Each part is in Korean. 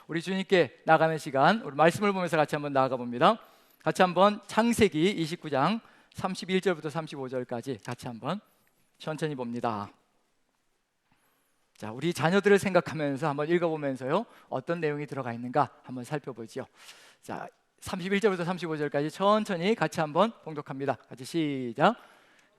우리 주님께 나가는 시간, 우리 말씀을 보면서 같이 한번 나아가 봅니다. 같이 한번 창세기 29장 31절부터 35절까지 같이 한번 천천히 봅니다. 자, 우리 자녀들을 생각하면서 한번 읽어보면서요, 어떤 내용이 들어가 있는가 한번 살펴보죠. 자, 31절부터 35절까지 천천히 같이 한번 봉독합니다. 같이 시작.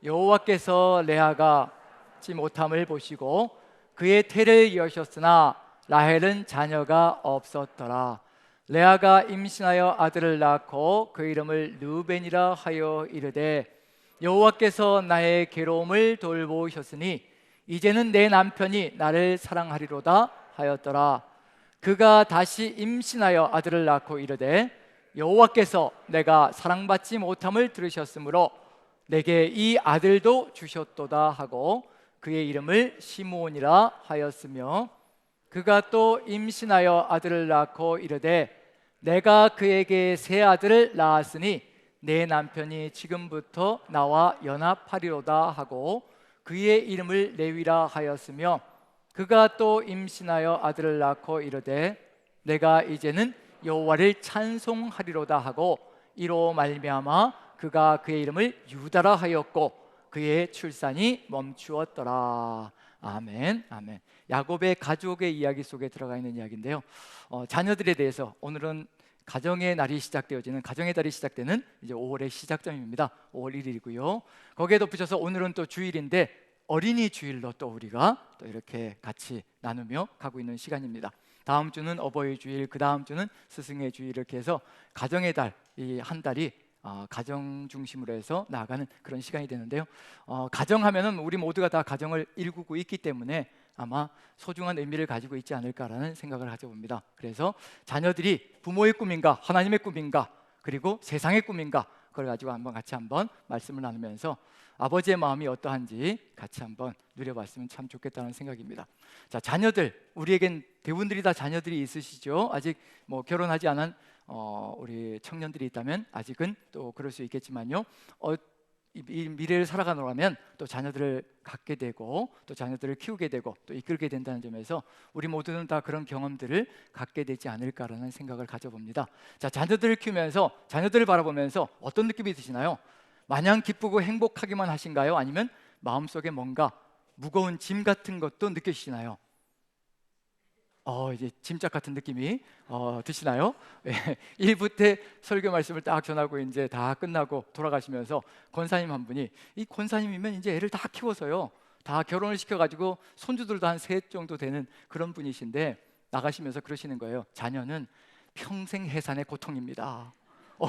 여호와께서 레아가 지 못함을 보시고 그의 태를 이으셨으나 라헬은 자녀가 없었더라. 레아가 임신하여 아들을 낳고 그 이름을 르우벤이라 하여 이르되 여호와께서 나의 괴로움을 돌보셨으니 이제는 내 남편이 나를 사랑하리로다 하였더라. 그가 다시 임신하여 아들을 낳고 이르되 여호와께서 내가 사랑받지 못함을 들으셨으므로 내게 이 아들도 주셨도다 하고 그의 이름을 시므온이라 하였으며, 그가 또 임신하여 아들을 낳고 이르되 내가 그에게 새 아들을 낳았으니 내 남편이 지금부터 나와 연합하리로다 하고 그의 이름을 레위라 하였으며, 그가 또 임신하여 아들을 낳고 이르되 내가 이제는 여호와를 찬송하리로다 하고 이로 말미암아 그가 그의 이름을 유다라 하였고 그의 출산이 멈추었더라. 아멘, 아멘. 야곱의 가족의 이야기 속에 들어가 있는 이야기인데요, 자녀들에 대해서 오늘은 가정의 날이 시작되어지는, 가정의 달이 시작되는 이제 5월의 시작점입니다. 5월 1일이고요. 거기에 덧붙여서 오늘은 또 주일인데 어린이 주일로 또 우리가 또 이렇게 같이 나누며 가고 있는 시간입니다. 다음 주는 어버이 주일, 그 다음 주는 스승의 주일, 이렇게 해서 가정의 달, 이 한 달이 가정 중심으로 해서 나아가는 그런 시간이 되는데요, 가정하면은 우리 모두가 다 가정을 일구고 있기 때문에 아마 소중한 의미를 가지고 있지 않을까라는 생각을 가져봅니다. 그래서 자녀들이 부모의 꿈인가, 하나님의 꿈인가, 그리고 세상의 꿈인가, 그걸 가지고 같이 한번 말씀을 나누면서 아버지의 마음이 어떠한지 같이 한번 누려봤으면 참 좋겠다는 생각입니다. 자, 자녀들, 우리에겐 대부분들이 다 자녀들이 있으시죠. 아직 뭐 결혼하지 않은 우리 청년들이 있다면 아직은 또 그럴 수 있겠지만요, 이 미래를 살아가노라면 또 자녀들을 갖게 되고 또 자녀들을 키우게 되고 또 이끌게 된다는 점에서 우리 모두는 다 그런 경험들을 갖게 되지 않을까라는 생각을 가져봅니다. 자, 자녀들을 키우면서, 자녀들을 바라보면서 어떤 느낌이 드시나요? 마냥 기쁘고 행복하기만 하신가요? 아니면 마음속에 뭔가 무거운 짐 같은 것도 느껴지시나요? 이제 짐짝 같은 느낌이 드시나요? 1부 때 설교 말씀을 딱 전하고 이제 다 끝나고 돌아가시면서 권사님 한 분이, 이 권사님이면 이제 애를 다 키워서요, 다 결혼을 시켜가지고 손주들도 한 셋 정도 되는 그런 분이신데 나가시면서 그러시는 거예요. 자녀는 평생 해산의 고통입니다.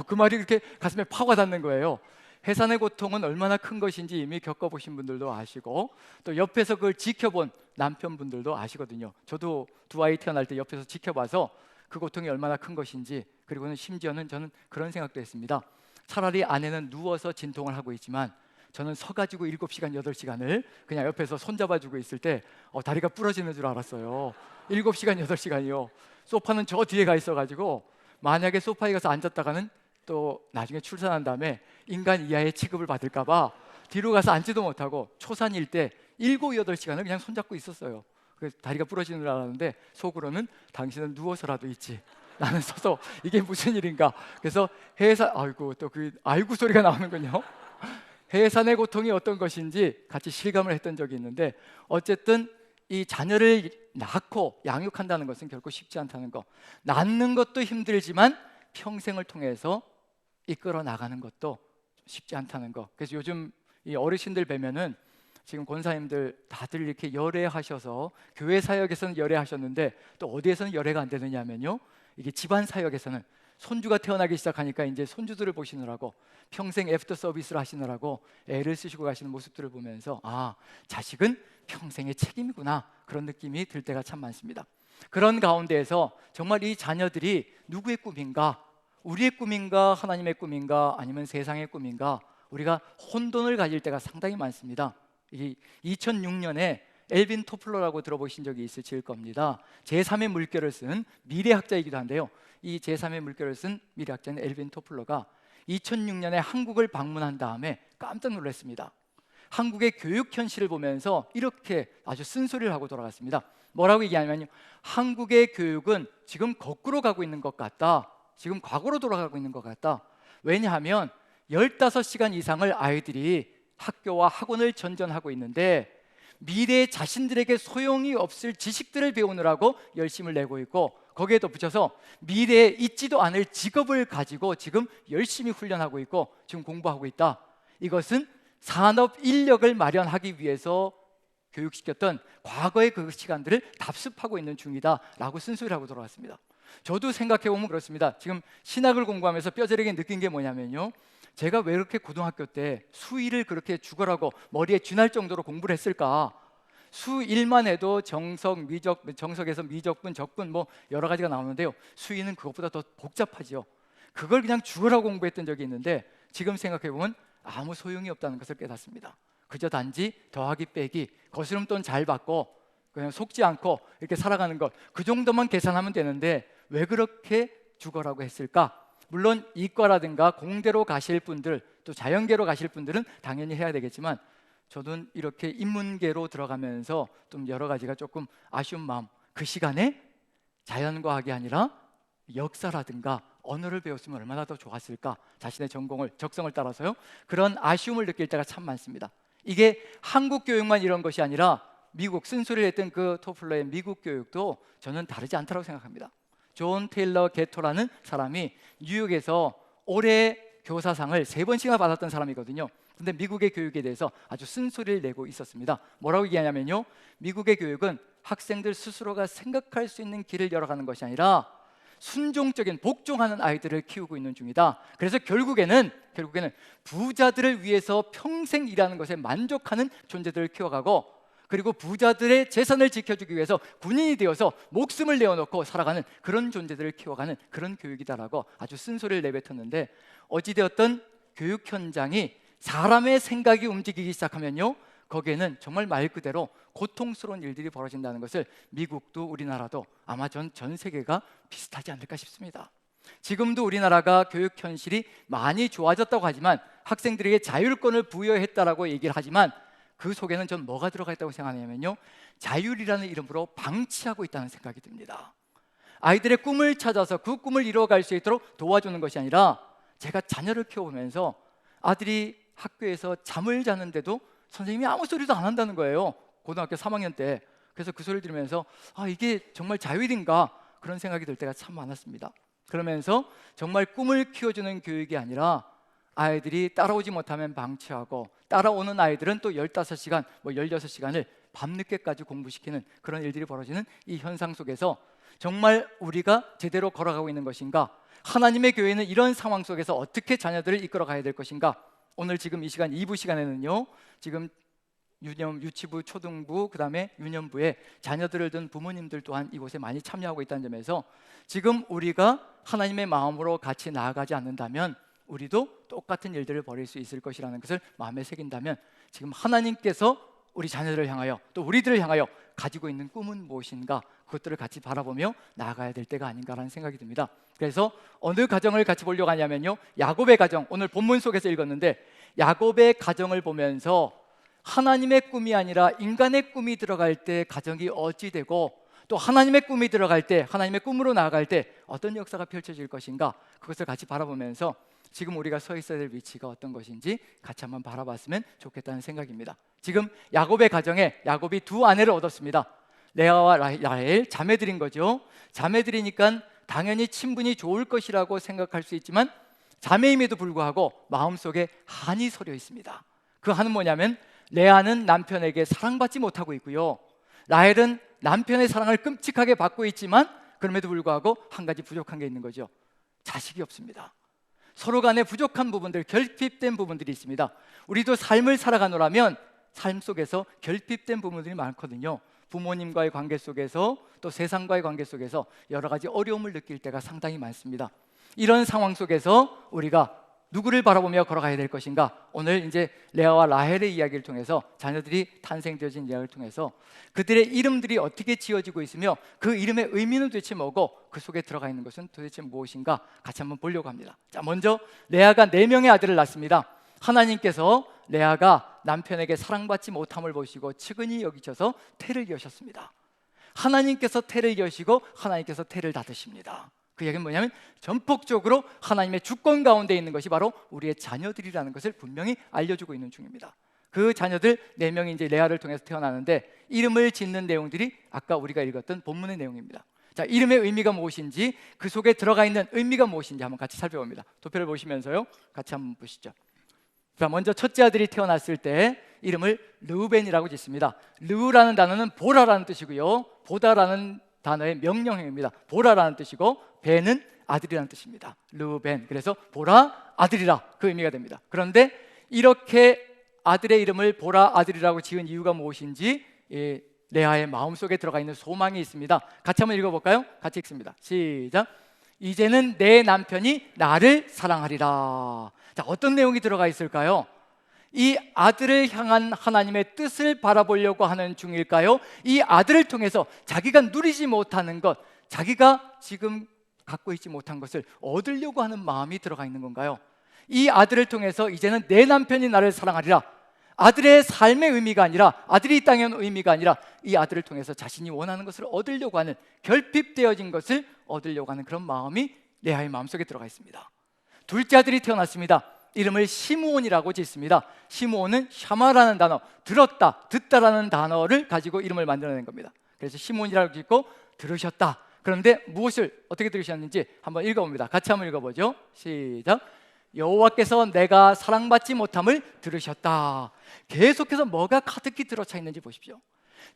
그 말이 그렇게 가슴에 파가 닿는 거예요. 해산의 고통은 얼마나 큰 것인지 이미 겪어보신 분들도 아시고 또 옆에서 그걸 지켜본 남편분들도 아시거든요. 저도 두 아이 태어날 때 옆에서 지켜봐서 그 고통이 얼마나 큰 것인지, 그리고는 심지어는 저는 그런 생각도 했습니다. 차라리 아내는 누워서 진통을 하고 있지만 저는 서가지고 7시간, 8시간을 그냥 옆에서 손잡아주고 있을 때 다리가 부러지는 줄 알았어요. 7시간, 8시간이요. 소파는 저 뒤에 가 있어가지고 만약에 소파에 가서 앉았다가는 또 나중에 출산한 다음에 인간 이하의 취급을 받을까봐 뒤로 가서 앉지도 못하고 초산일 때 7, 8시간을 그냥 손잡고 있었어요. 그래서 다리가 부러지는 줄 알았는데 속으로는 당신은 누워서라도 있지, 나는 서서 이게 무슨 일인가. 그래서 아이고 소리가 나오는군요. 해산의 고통이 어떤 것인지 같이 실감을 했던 적이 있는데, 어쨌든 이 자녀를 낳고 양육한다는 것은 결코 쉽지 않다는 거, 낳는 것도 힘들지만 평생을 통해서 이끌어 나가는 것도 쉽지 않다는 거. 그래서 요즘 이 어르신들 뵈면은 지금 권사님들 다들 이렇게 열애하셔서 교회 사역에서는 열애하셨는데 또 어디에서는 열애가 안 되느냐면요, 이게 집안 사역에서는 손주가 태어나기 시작하니까 이제 손주들을 보시느라고 평생 애프터 서비스를 하시느라고 애를 쓰시고 가시는 모습들을 보면서 자식은 평생의 책임이구나, 그런 느낌이 들 때가 참 많습니다. 그런 가운데에서 정말 이 자녀들이 누구의 꿈인가, 우리의 꿈인가, 하나님의 꿈인가, 아니면 세상의 꿈인가, 우리가 혼돈을 가질 때가 상당히 많습니다. 2006년에 엘빈 토플러라고 들어보신 적이 있으실 겁니다. 제3의 물결을 쓴 미래학자이기도 한데요, 이 제3의 물결을 쓴 미래학자는 엘빈 토플러가 2006년에 한국을 방문한 다음에 깜짝 놀랐습니다. 한국의 교육 현실을 보면서 이렇게 아주 쓴소리를 하고 돌아갔습니다. 뭐라고 얘기하냐면요, 한국의 교육은 지금 거꾸로 가고 있는 것 같다, 지금 과거로 돌아가고 있는 것 같다. 왜냐하면 15시간 이상을 아이들이 학교와 학원을 전전하고 있는데 미래에 자신들에게 소용이 없을 지식들을 배우느라고 열심을 내고 있고, 거기에 덧붙여서 미래에 있지도 않을 직업을 가지고 지금 열심히 훈련하고 있고 지금 공부하고 있다. 이것은 산업 인력을 마련하기 위해서 교육시켰던 과거의 그 시간들을 답습하고 있는 중이다라고 쓴소리하고 돌아왔습니다. 저도 생각해보면 그렇습니다. 지금 신학을 공부하면서 뼈저리게 느낀 게 뭐냐면요, 제가 왜 이렇게 고등학교 때 수일을 그렇게 죽어라고 머리에 쥐날 정도로 공부를 했을까? 수일만 해도 정석, 미적, 정석에서 미적분, 적분 뭐 여러 가지가 나오는데요, 수일은 그것보다 더 복잡하죠. 그걸 그냥 죽으라고 공부했던 적이 있는데 지금 생각해보면 아무 소용이 없다는 것을 깨닫습니다. 그저 단지 더하기 빼기, 거스름돈 잘 받고 그냥 속지 않고 이렇게 살아가는 것, 그 정도만 계산하면 되는데 왜 그렇게 죽어라고 했을까? 물론 이과라든가 공대로 가실 분들, 또 자연계로 가실 분들은 당연히 해야 되겠지만 저는 이렇게 인문계로 들어가면서 좀 여러 가지가 조금 아쉬운 마음, 그 시간에 자연과학이 아니라 역사라든가 언어를 배웠으면 얼마나 더 좋았을까, 자신의 전공을, 적성을 따라서요, 그런 아쉬움을 느낄 때가 참 많습니다. 이게 한국 교육만 이런 것이 아니라 미국, 쓴소리를 했던 그 토플러의 미국 교육도 저는 다르지 않다고 생각합니다. 존 테일러 게토라는 사람이 뉴욕에서 올해 교사상을 3번씩이나 받았던 사람이거든요. 근데 미국의 교육에 대해서 아주 쓴소리를 내고 있었습니다. 뭐라고 얘기하냐면요, 미국의 교육은 학생들 스스로가 생각할 수 있는 길을 열어가는 것이 아니라 순종적인, 복종하는 아이들을 키우고 있는 중이다. 그래서 결국에는 부자들을 위해서 평생 일하는 것에 만족하는 존재들을 키워가고, 그리고 부자들의 재산을 지켜주기 위해서 군인이 되어서 목숨을 내어놓고 살아가는 그런 존재들을 키워가는 그런 교육이다라고 아주 쓴소리를 내뱉었는데, 어찌되었든 교육 현장이 사람의 생각이 움직이기 시작하면요, 거기에는 정말 말 그대로 고통스러운 일들이 벌어진다는 것을 미국도 우리나라도 아마 전 세계가 비슷하지 않을까 싶습니다. 지금도 우리나라가 교육 현실이 많이 좋아졌다고 하지만, 학생들에게 자율권을 부여했다라고 얘기를 하지만 그 속에는 전 뭐가 들어가 있다고 생각하냐면요, 자율이라는 이름으로 방치하고 있다는 생각이 듭니다. 아이들의 꿈을 찾아서 그 꿈을 이루어갈 수 있도록 도와주는 것이 아니라, 제가 자녀를 키워보면서 아들이 학교에서 잠을 자는데도 선생님이 아무 소리도 안 한다는 거예요, 고등학교 3학년 때. 그래서 그 소리를 들으면서 이게 정말 자율인가, 그런 생각이 들 때가 참 많았습니다. 그러면서 정말 꿈을 키워주는 교육이 아니라 아이들이 따라오지 못하면 방치하고, 따라오는 아이들은 또 15시간, 16시간을 밤늦게까지 공부시키는 그런 일들이 벌어지는 이 현상 속에서 정말 우리가 제대로 걸어가고 있는 것인가, 하나님의 교회는 이런 상황 속에서 어떻게 자녀들을 이끌어 가야 될 것인가. 오늘 지금 이 시간 2부 시간에는요, 지금 유치부, 초등부, 그 다음에 유년부에 자녀들을 둔 부모님들 또한 이곳에 많이 참여하고 있다는 점에서 지금 우리가 하나님의 마음으로 같이 나아가지 않는다면 우리도 똑같은 일들을 벌일 수 있을 것이라는 것을 마음에 새긴다면, 지금 하나님께서 우리 자녀들을 향하여, 또 우리들을 향하여 가지고 있는 꿈은 무엇인가, 그것들을 같이 바라보며 나아가야 될 때가 아닌가라는 생각이 듭니다. 그래서 어느 가정을 같이 보려고 하냐면요, 야곱의 가정, 오늘 본문 속에서 읽었는데 야곱의 가정을 보면서 하나님의 꿈이 아니라 인간의 꿈이 들어갈 때 가정이 어찌 되고, 또 하나님의 꿈이 들어갈 때, 하나님의 꿈으로 나아갈 때 어떤 역사가 펼쳐질 것인가, 그것을 같이 바라보면서 지금 우리가 서 있어야 될 위치가 어떤 것인지 같이 한번 바라봤으면 좋겠다는 생각입니다. 지금 야곱의 가정에 야곱이 2 아내를 얻었습니다. 레아와 라헬, 자매들인 거죠. 자매들이니까 당연히 친분이 좋을 것이라고 생각할 수 있지만 자매임에도 불구하고 마음속에 한이 서려 있습니다. 그 한은 뭐냐면, 레아는 남편에게 사랑받지 못하고 있고요, 라헬은 남편의 사랑을 끔찍하게 받고 있지만 그럼에도 불구하고 한 가지 부족한 게 있는 거죠. 자식이 없습니다. 서로 간에 부족한 부분들, 결핍된 부분들이 있습니다. 우리도 삶을 살아가노라면 삶 속에서 결핍된 부분들이 많거든요. 부모님과의 관계 속에서, 또 세상과의 관계 속에서 여러 가지 어려움을 느낄 때가 상당히 많습니다. 이런 상황 속에서 우리가 누구를 바라보며 걸어가야 될 것인가, 오늘 이제 레아와 라헬의 이야기를 통해서, 자녀들이 탄생되어진 이야기를 통해서 그들의 이름들이 어떻게 지어지고 있으며 그 이름의 의미는 도대체 뭐고, 그 속에 들어가 있는 것은 도대체 무엇인가 같이 한번 보려고 합니다. 자, 먼저 레아가 4명의 아들을 낳습니다. 하나님께서 레아가 남편에게 사랑받지 못함을 보시고 측은히 여기셔서 태를 여셨습니다. 하나님께서 태를 여시고 하나님께서 태를 닫으십니다. 그 얘기는 뭐냐면 전폭적으로 하나님의 주권 가운데 있는 것이 바로 우리의 자녀들이라는 것을 분명히 알려주고 있는 중입니다. 그 자녀들 4명이 이제 레아를 통해서 태어나는데 이름을 짓는 내용들이 아까 우리가 읽었던 본문의 내용입니다. 자, 이름의 의미가 무엇인지, 그 속에 들어가 있는 의미가 무엇인지 한번 같이 살펴봅니다. 도표를 보시면서요, 같이 한번 보시죠. 자, 먼저 첫째 아들이 태어났을 때 이름을 르우벤이라고 짓습니다. 르우라는 단어는 보라라는 뜻이고요, 보다라는 단어의 명령형입니다. 보라라는 뜻이고 벤은 아들이라는 뜻입니다. 르우벤, 그래서 보라 아들이라, 그 의미가 됩니다. 그런데 이렇게 아들의 이름을 보라 아들이라고 지은 이유가 무엇인지 레아의 마음속에 들어가 있는 소망이 있습니다. 같이 한번 읽어볼까요? 같이 읽습니다. 시작. 이제는 내 남편이 나를 사랑하리라. 자, 어떤 내용이 들어가 있을까요? 이 아들을 향한 하나님의 뜻을 바라보려고 하는 중일까요? 이 아들을 통해서 자기가 누리지 못하는 것, 자기가 지금 갖고 있지 못한 것을 얻으려고 하는 마음이 들어가 있는 건가요? 이 아들을 통해서 이제는 내 남편이 나를 사랑하리라. 아들의 삶의 의미가 아니라, 아들이 이 땅에 온 의미가 아니라 이 아들을 통해서 자신이 원하는 것을 얻으려고 하는, 결핍되어진 것을 얻으려고 하는 그런 마음이 레아의 마음속에 들어가 있습니다. 둘째 아들이 태어났습니다. 이름을 시므온이라고 짓습니다. 시므온은 샤마라는 단어, 들었다, 듣다라는 단어를 가지고 이름을 만들어낸 겁니다. 그래서 시므온이라고 짓고 들으셨다. 그런데 무엇을 어떻게 들으셨는지 한번 읽어봅니다. 같이 한번 읽어보죠. 시작. 여호와께서 내가 사랑받지 못함을 들으셨다. 계속해서 뭐가 가득히 들어차 있는지 보십시오.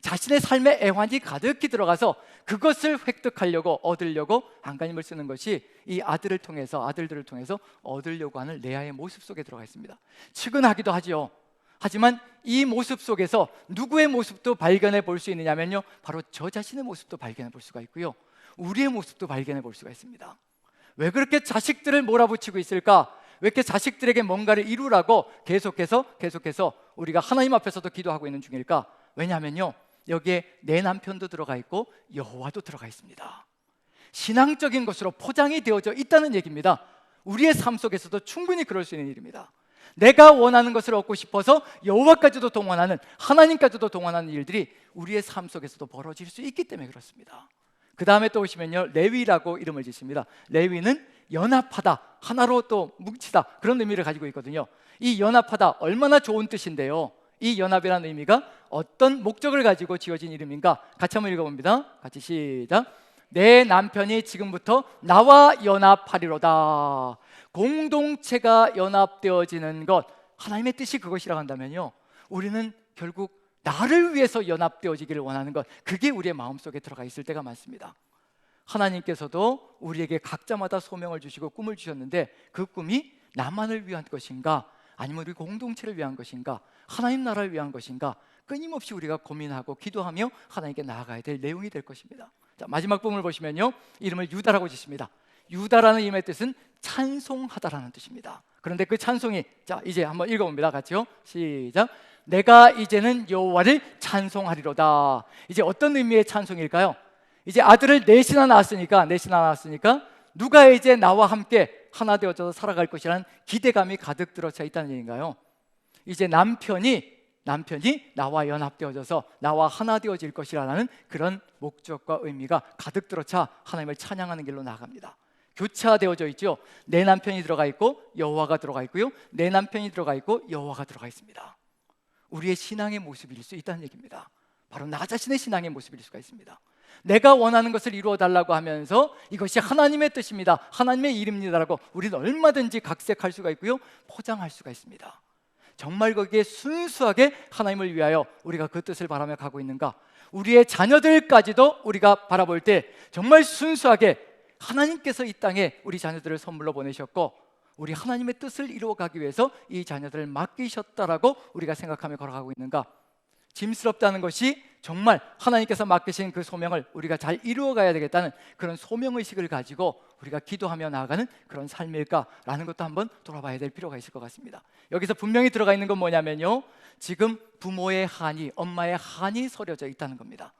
자신의 삶에 애환이 가득히 들어가서 그것을 획득하려고, 얻으려고 안간힘을 쓰는 것이 이 아들을 통해서, 아들들을 통해서 얻으려고 하는 레아의 모습 속에 들어가 있습니다. 측은하기도 하지요. 하지만 이 모습 속에서 누구의 모습도 발견해 볼 수 있느냐면요, 바로 저 자신의 모습도 발견해 볼 수가 있고요, 우리의 모습도 발견해 볼 수가 있습니다. 왜 그렇게 자식들을 몰아붙이고 있을까? 왜 이렇게 자식들에게 뭔가를 이루라고 계속해서 우리가 하나님 앞에서도 기도하고 있는 중일까? 왜냐하면요, 여기에 내 남편도 들어가 있고 여호와도 들어가 있습니다. 신앙적인 것으로 포장이 되어져 있다는 얘기입니다. 우리의 삶 속에서도 충분히 그럴 수 있는 일입니다. 내가 원하는 것을 얻고 싶어서 여호와까지도 동원하는, 하나님까지도 동원하는 일들이 우리의 삶 속에서도 벌어질 수 있기 때문에 그렇습니다. 그 다음에 또 오시면요, 레위라고 이름을 짓습니다. 레위는 연합하다, 하나로 또 뭉치다, 그런 의미를 가지고 있거든요. 이 연합하다, 얼마나 좋은 뜻인데요. 이 연합이라는 의미가 어떤 목적을 가지고 지어진 이름인가? 같이 한번 읽어봅니다. 같이 시작. 내 남편이 지금부터 나와 연합하리로다. 공동체가 연합되어지는 것, 하나님의 뜻이 그것이라고 한다면요, 우리는 결국 나를 위해서 연합되어지기를 원하는 것, 그게 우리의 마음속에 들어가 있을 때가 많습니다. 하나님께서도 우리에게 각자마다 소명을 주시고 꿈을 주셨는데 그 꿈이 나만을 위한 것인가, 아니면 우리 공동체를 위한 것인가, 하나님 나라를 위한 것인가, 끊임없이 우리가 고민하고 기도하며 하나님께 나아가야 될 내용이 될 것입니다. 자, 마지막 부분을 보시면요, 이름을 유다라고 짓습니다. 유다라는 이름의 뜻은 찬송하다라는 뜻입니다. 그런데 그 찬송이, 자, 이제 한번 읽어봅니다. 같이요. 시작. 내가 이제는 여호와를 찬송하리로다. 이제 어떤 의미의 찬송일까요? 이제 아들을 넷이나 낳았으니까 누가 이제 나와 함께 하나 되어져서 살아갈 것이라는 기대감이 가득 들어차 있다는 얘기인가요? 이제 남편이 나와 연합되어져서 나와 하나 되어질 것이라는 그런 목적과 의미가 가득 들어차 하나님을 찬양하는 길로 나아갑니다. 교차되어져 있죠. 내 남편이 들어가 있고 여호와가 들어가 있고요, 내 남편이 들어가 있고 여호와가 들어가 있습니다. 우리의 신앙의 모습일 수 있다는 얘기입니다. 바로 나 자신의 신앙의 모습일 수가 있습니다. 내가 원하는 것을 이루어 달라고 하면서 이것이 하나님의 뜻입니다, 하나님의 일입니다라고 우리는 얼마든지 각색할 수가 있고요, 포장할 수가 있습니다. 정말 거기에 순수하게 하나님을 위하여 우리가 그 뜻을 바라며 가고 있는가? 우리의 자녀들까지도 우리가 바라볼 때 정말 순수하게 하나님께서 이 땅에 우리 자녀들을 선물로 보내셨고 우리 하나님의 뜻을 이루어가기 위해서 이 자녀들을 맡기셨다라고 우리가 생각하며 걸어가고 있는가? 짐스럽다는 것이 정말 하나님께서 맡기신 그 소명을 우리가 잘 이루어가야 되겠다는 그런 소명의식을 가지고 우리가 기도하며 나아가는 그런 삶일까라는 것도 한번 돌아봐야 될 필요가 있을 것 같습니다. 여기서 분명히 들어가 있는 건 뭐냐면요, 지금 부모의 한이, 엄마의 한이 서려져 있다는 겁니다.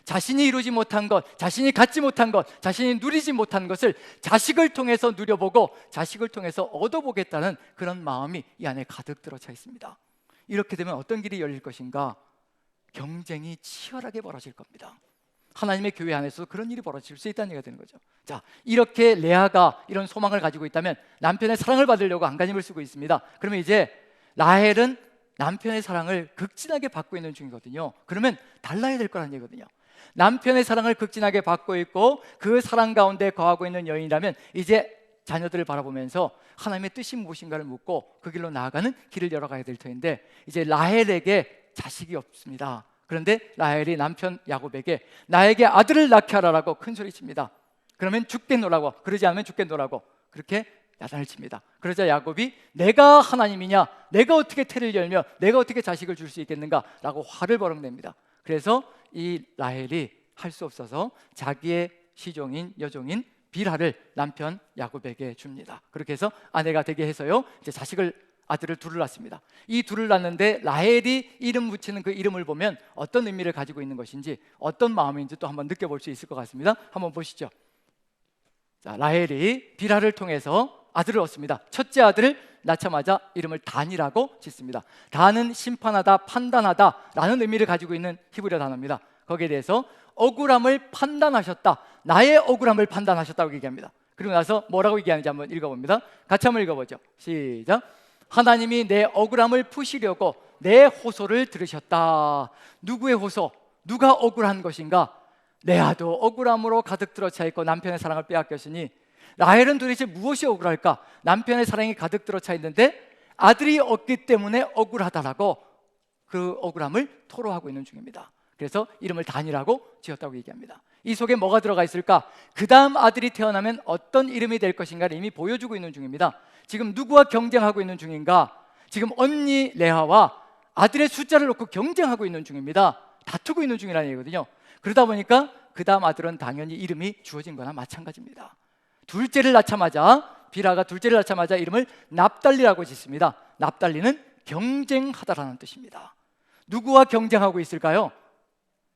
자신이 이루지 못한 것, 자신이 갖지 못한 것, 자신이 누리지 못한 것을 자식을 통해서 누려보고 자식을 통해서 얻어보겠다는 그런 마음이 이 안에 가득 들어차 있습니다. 이렇게 되면 어떤 길이 열릴 것인가? 경쟁이 치열하게 벌어질 겁니다. 하나님의 교회 안에서 그런 일이 벌어질 수 있다는 얘기가 되는 거죠. 자, 이렇게 레아가 이런 소망을 가지고 있다면 남편의 사랑을 받으려고 안간힘을 쓰고 있습니다. 그러면 이제 라헬은 남편의 사랑을 극진하게 받고 있는 중이거든요. 그러면 달라야 될 거라는 얘기거든요. 남편의 사랑을 극진하게 받고 있고 그 사랑 가운데 거하고 있는 여인이라면 이제 자녀들을 바라보면서 하나님의 뜻이 무엇인가를 묻고 그 길로 나아가는 길을 열어가야 될 터인데, 이제 라헬에게 자식이 없습니다. 그런데 라헬이 남편 야곱에게 나에게 아들을 낳게 하라라고 큰 소리칩니다. 그러면 죽겠노라고, 그러지 않으면 죽겠노라고 그렇게 야단을 칩니다. 그러자 야곱이 내가 하나님이냐, 내가 어떻게 태를 열며 내가 어떻게 자식을 줄 수 있겠는가 라고 화를 버럭냅니다. 그래서 이 라헬이 할 수 없어서 자기의 시종인 여종인 빌하를 남편 야곱에게 줍니다. 그렇게 해서 아내가 되게 해서요, 이제 아들을 둘을 낳습니다. 이 둘을 낳는데 라헬이 이름 붙이는 그 이름을 보면 어떤 의미를 가지고 있는 것인지, 어떤 마음인지 또 한번 느껴볼 수 있을 것 같습니다. 한번 보시죠. 자, 라헬이 빌하를 통해서 아들을 얻습니다. 첫째 아들을 낳자마자 이름을 단이라고 짓습니다. 단은 심판하다, 판단하다 라는 의미를 가지고 있는 히브리어 단어입니다. 거기에 대해서 억울함을 판단하셨다, 나의 억울함을 판단하셨다고 얘기합니다. 그리고 나서 뭐라고 얘기하는지 한번 읽어봅니다. 같이 한번 읽어보죠. 시작. 하나님이 내 억울함을 푸시려고 내 호소를 들으셨다. 누구의 호소? 누가 억울한 것인가? 레아도 억울함으로 가득 들어차 있고 남편의 사랑을 빼앗겼으니 라헬은 도대체 무엇이 억울할까? 남편의 사랑이 가득 들어차 있는데 아들이 없기 때문에 억울하다라고 그 억울함을 토로하고 있는 중입니다. 그래서 이름을 단이라고 지었다고 얘기합니다. 이 속에 뭐가 들어가 있을까? 그 다음 아들이 태어나면 어떤 이름이 될 것인가를 이미 보여주고 있는 중입니다. 지금 누구와 경쟁하고 있는 중인가? 지금 언니 레아와 아들의 숫자를 놓고 경쟁하고 있는 중입니다. 다투고 있는 중이라는 얘기거든요. 그러다 보니까 그 다음 아들은 당연히 이름이 주어진 거나 마찬가지입니다. 둘째를 낳자마자, 빌하가 둘째를 낳자마자 이름을 납달리라고 짓습니다. 납달리는 경쟁하다라는 뜻입니다. 누구와 경쟁하고 있을까요?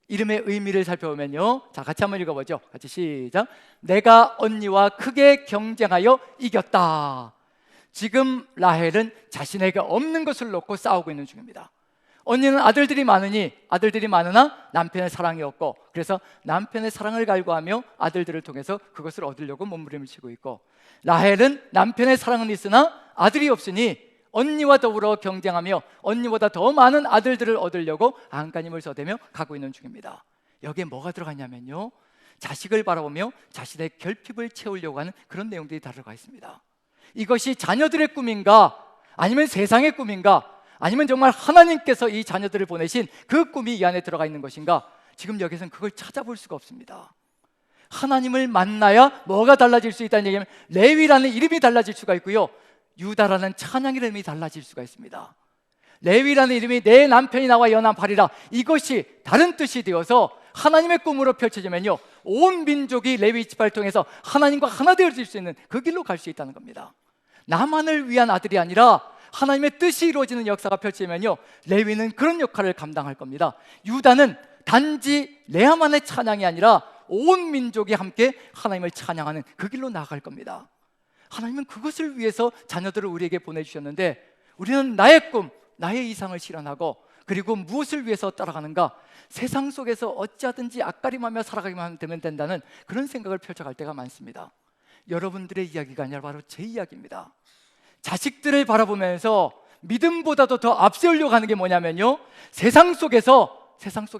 이름의 의미를 살펴보면요, 자, 같이 한번 읽어보죠. 같이 시작. 내가 언니와 크게 경쟁하여 이겼다. 지금 라헬은 자신에게 없는 것을 놓고 싸우고 있는 중입니다. 언니는 아들들이 많으나 남편의 사랑이 없고, 그래서 남편의 사랑을 갈구하며 아들들을 통해서 그것을 얻으려고 몸부림을 치고 있고, 라헬은 남편의 사랑은 있으나 아들이 없으니 언니와 더불어 경쟁하며 언니보다 더 많은 아들들을 얻으려고 안간힘을 써대며 가고 있는 중입니다. 여기에 뭐가 들어가냐면요, 자식을 바라보며 자신의 결핍을 채우려고 하는 그런 내용들이 다 들어가 있습니다. 이것이 자녀들의 꿈인가, 아니면 세상의 꿈인가, 아니면 정말 하나님께서 이 자녀들을 보내신 그 꿈이 이 안에 들어가 있는 것인가? 지금 여기서는 그걸 찾아볼 수가 없습니다. 하나님을 만나야 뭐가 달라질 수 있다는 얘기하면 레위라는 이름이 달라질 수가 있고요, 유다라는 찬양의 이름이 달라질 수가 있습니다. 레위라는 이름이 내 남편이 나와 연합하리라, 이것이 다른 뜻이 되어서 하나님의 꿈으로 펼쳐지면요, 온 민족이 레위 지파를 통해서 하나님과 하나 되어질 수 있는 그 길로 갈 수 있다는 겁니다. 나만을 위한 아들이 아니라 하나님의 뜻이 이루어지는 역사가 펼치면요, 레위는 그런 역할을 감당할 겁니다. 유다는 단지 레아만의 찬양이 아니라 온 민족이 함께 하나님을 찬양하는 그 길로 나아갈 겁니다. 하나님은 그것을 위해서 자녀들을 우리에게 보내주셨는데, 우리는 나의 꿈, 나의 이상을 실현하고, 그리고 무엇을 위해서 따라가는가? 세상 속에서 어찌하든지 앞가림하며 살아가기만 되면 된다는 그런 생각을 펼쳐갈 때가 많습니다. 여러분들의 이야기가 아니라 바로 제 이야기입니다. 자식들을 바라보면서 믿음보다도 더 앞세우려고 하는 게 뭐냐면요, 세상 속에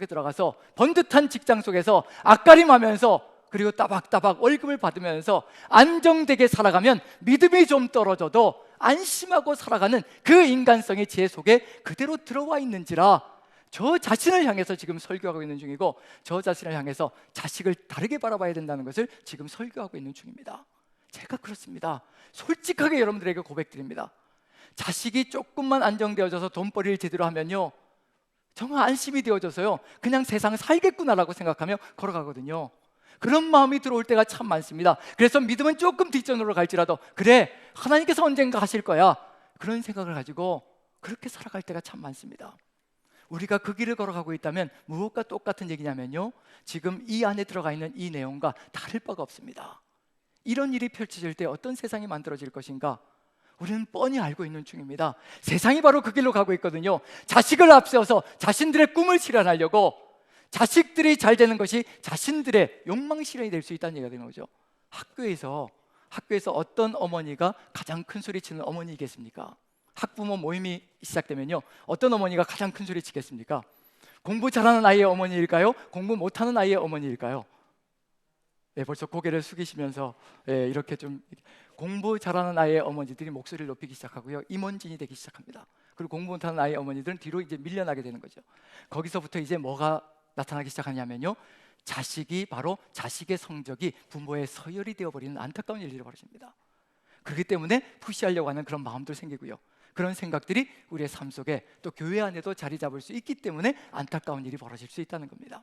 들어가서 번듯한 직장 속에서 앞가림하면서, 그리고 따박따박 월급을 받으면서 안정되게 살아가면 믿음이 좀 떨어져도 안심하고 살아가는 그 인간성이 제 속에 그대로 들어와 있는지라, 저 자신을 향해서 지금 설교하고 있는 중이고, 저 자신을 향해서 자식을 다르게 바라봐야 된다는 것을 지금 설교하고 있는 중입니다. 제가 그렇습니다. 솔직하게 여러분들에게 고백드립니다. 자식이 조금만 안정되어져서 돈벌이를 제대로 하면요, 정말 안심이 되어져서요, 그냥 세상 살겠구나라고 생각하며 걸어가거든요. 그런 마음이 들어올 때가 참 많습니다. 그래서 믿음은 조금 뒷전으로 갈지라도, 그래, 하나님께서 언젠가 하실 거야, 그런 생각을 가지고 그렇게 살아갈 때가 참 많습니다. 우리가 그 길을 걸어가고 있다면 무엇과 똑같은 얘기냐면요, 지금 이 안에 들어가 있는 이 내용과 다를 바가 없습니다. 이런 일이 펼쳐질 때 어떤 세상이 만들어질 것인가? 우리는 뻔히 알고 있는 중입니다. 세상이 바로 그 길로 가고 있거든요. 자식을 앞세워서 자신들의 꿈을 실현하려고, 자식들이 잘 되는 것이 자신들의 욕망 실현이 될 수 있다는 얘기가 되는 거죠. 학교에서 어떤 어머니가 가장 큰 소리 치는 어머니이겠습니까? 학부모 모임이 시작되면요, 어떤 어머니가 가장 큰 소리 치겠습니까? 공부 잘하는 아이의 어머니일까요? 공부 못하는 아이의 어머니일까요? 네, 벌써 고개를 숙이시면서 이렇게 좀 공부 잘하는 아이의 어머니들이 목소리를 높이기 시작하고요, 임원진이 되기 시작합니다. 그리고 공부 못하는 아이의 어머니들은 뒤로 이제 밀려나게 되는 거죠. 거기서부터 이제 뭐가 나타나기 시작하냐면요, 자식이 바로 자식의 성적이 부모의 서열이 되어버리는 안타까운 일이 벌어집니다. 그렇기 때문에 푸시하려고 하는 그런 마음도 생기고요, 그런 생각들이 우리의 삶 속에 또 교회 안에도 자리 잡을 수 있기 때문에 안타까운 일이 벌어질 수 있다는 겁니다.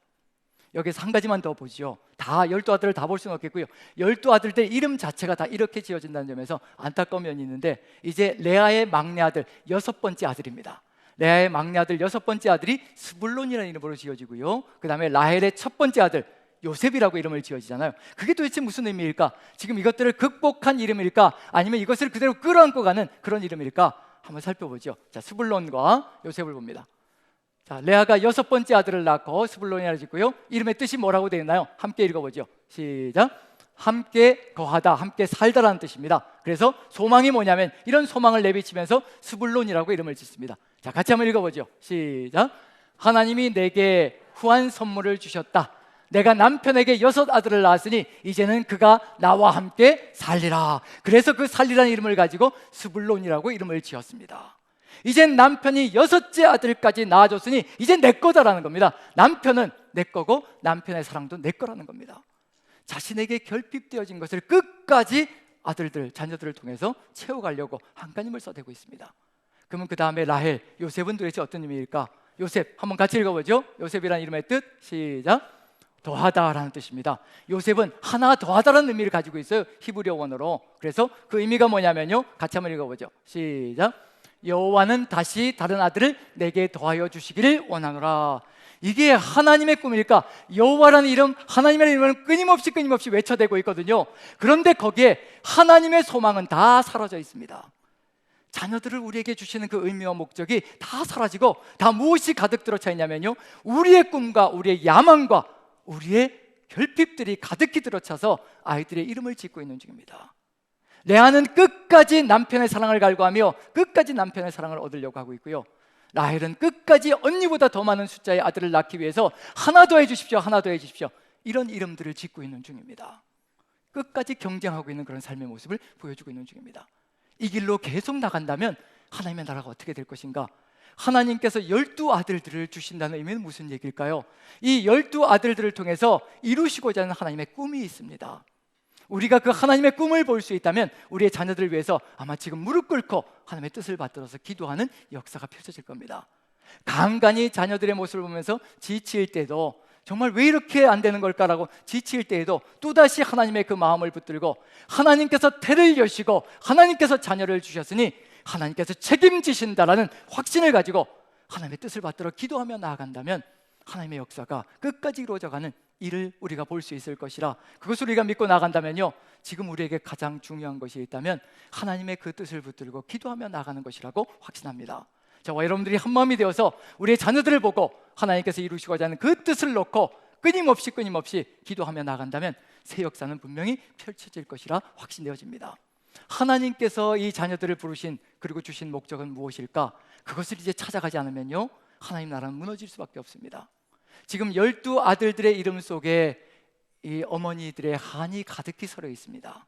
여기서 한 가지만 더 보죠. 다 12아들을 다 볼 수는 없겠고요, 12아들들 이름 자체가 다 이렇게 지어진다는 점에서 안타까운 면이 있는데, 이제 레아의 막내 아들 6번째 아들입니다. 레아의 막내 아들 6번째 아들이 스불론이라는 이름으로 지어지고요, 그 다음에 라헬의 첫 번째 아들 요셉이라고 이름을 지어지잖아요. 그게 도대체 무슨 의미일까? 지금 이것들을 극복한 이름일까? 아니면 이것을 그대로 끌어안고 가는 그런 이름일까? 한번 살펴보죠. 자, 스불론과 요셉을 봅니다. 자, 레아가 6번째 아들을 낳고 스불론이라고 짓고요, 이름의 뜻이 뭐라고 되어 있나요? 함께 읽어보죠. 시작. 함께 거하다, 함께 살다라는 뜻입니다. 그래서 소망이 뭐냐면 이런 소망을 내비치면서 스불론이라고 이름을 짓습니다. 자, 같이 한번 읽어보죠. 시작. 하나님이 내게 후한 선물을 주셨다. 내가 남편에게 6아들을 낳았으니 이제는 그가 나와 함께 살리라. 그래서 그 살리라는 이름을 가지고 스불론이라고 이름을 지었습니다. 이젠 남편이 6째 아들까지 낳아줬으니 이제 내 거다라는 겁니다. 남편은 내 거고 남편의 사랑도 내 거라는 겁니다. 자신에게 결핍되어진 것을 끝까지 아들들, 자녀들을 통해서 채워가려고 한가님을 써대고 있습니다. 그러면 그 다음에 라헬, 요셉은 도대체 어떤 의미일까? 요셉, 한번 같이 읽어보죠. 요셉이라는 이름의 뜻, 시작. 더하다라는 뜻입니다. 요셉은 하나 더하다라는 의미를 가지고 있어요, 히브리어 원어로. 그래서 그 의미가 뭐냐면요, 같이 한번 읽어보죠. 시작. 여호와는 다시 다른 아들을 내게 더하여 주시기를 원하노라. 이게 하나님의 꿈일까? 여호와라는 이름, 하나님의 이름은 끊임없이 외쳐대고 있거든요. 그런데 거기에 하나님의 소망은 다 사라져 있습니다. 자녀들을 우리에게 주시는 그 의미와 목적이 다 사라지고, 다 무엇이 가득 들어차 있냐면요, 우리의 꿈과 우리의 야망과 우리의 결핍들이 가득히 들어차서 아이들의 이름을 짓고 있는 중입니다. 레아는 끝까지 남편의 사랑을 갈구하며 끝까지 남편의 사랑을 얻으려고 하고 있고요, 라헬은 끝까지 언니보다 더 많은 숫자의 아들을 낳기 위해서 하나 더 해주십시오, 하나 더 해주십시오, 이런 이름들을 짓고 있는 중입니다. 끝까지 경쟁하고 있는 그런 삶의 모습을 보여주고 있는 중입니다. 이 길로 계속 나간다면 하나님의 나라가 어떻게 될 것인가? 하나님께서 12아들들을 주신다는 의미는 무슨 얘기일까요? 이 12아들들을 통해서 이루시고자 하는 하나님의 꿈이 있습니다. 우리가 그 하나님의 꿈을 볼 수 있다면 우리의 자녀들을 위해서 아마 지금 무릎 꿇고 하나님의 뜻을 받들어서 기도하는 역사가 펼쳐질 겁니다. 간간히 자녀들의 모습을 보면서 지칠 때도, 정말 왜 이렇게 안 되는 걸까라고 지칠 때에도 또다시 하나님의 그 마음을 붙들고, 하나님께서 태를 여시고 하나님께서 자녀를 주셨으니 하나님께서 책임지신다라는 확신을 가지고 하나님의 뜻을 받들어 기도하며 나아간다면 하나님의 역사가 끝까지 이루어져가는 일을 우리가 볼 수 있을 것이라, 그것을 우리가 믿고 나간다면요, 지금 우리에게 가장 중요한 것이 있다면 하나님의 그 뜻을 붙들고 기도하며 나가는 것이라고 확신합니다. 저와 여러분들이 한마음이 되어서 우리의 자녀들을 보고 하나님께서 이루시고자 하는 그 뜻을 놓고 끊임없이 기도하며 나간다면 새 역사는 분명히 펼쳐질 것이라 확신되어집니다. 하나님께서 이 자녀들을 부르신 그리고 주신 목적은 무엇일까? 그것을 이제 찾아가지 않으면요, 하나님 나라는 무너질 수밖에 없습니다. 지금 12아들들의 이름 속에 이 어머니들의 한이 가득히 서려 있습니다.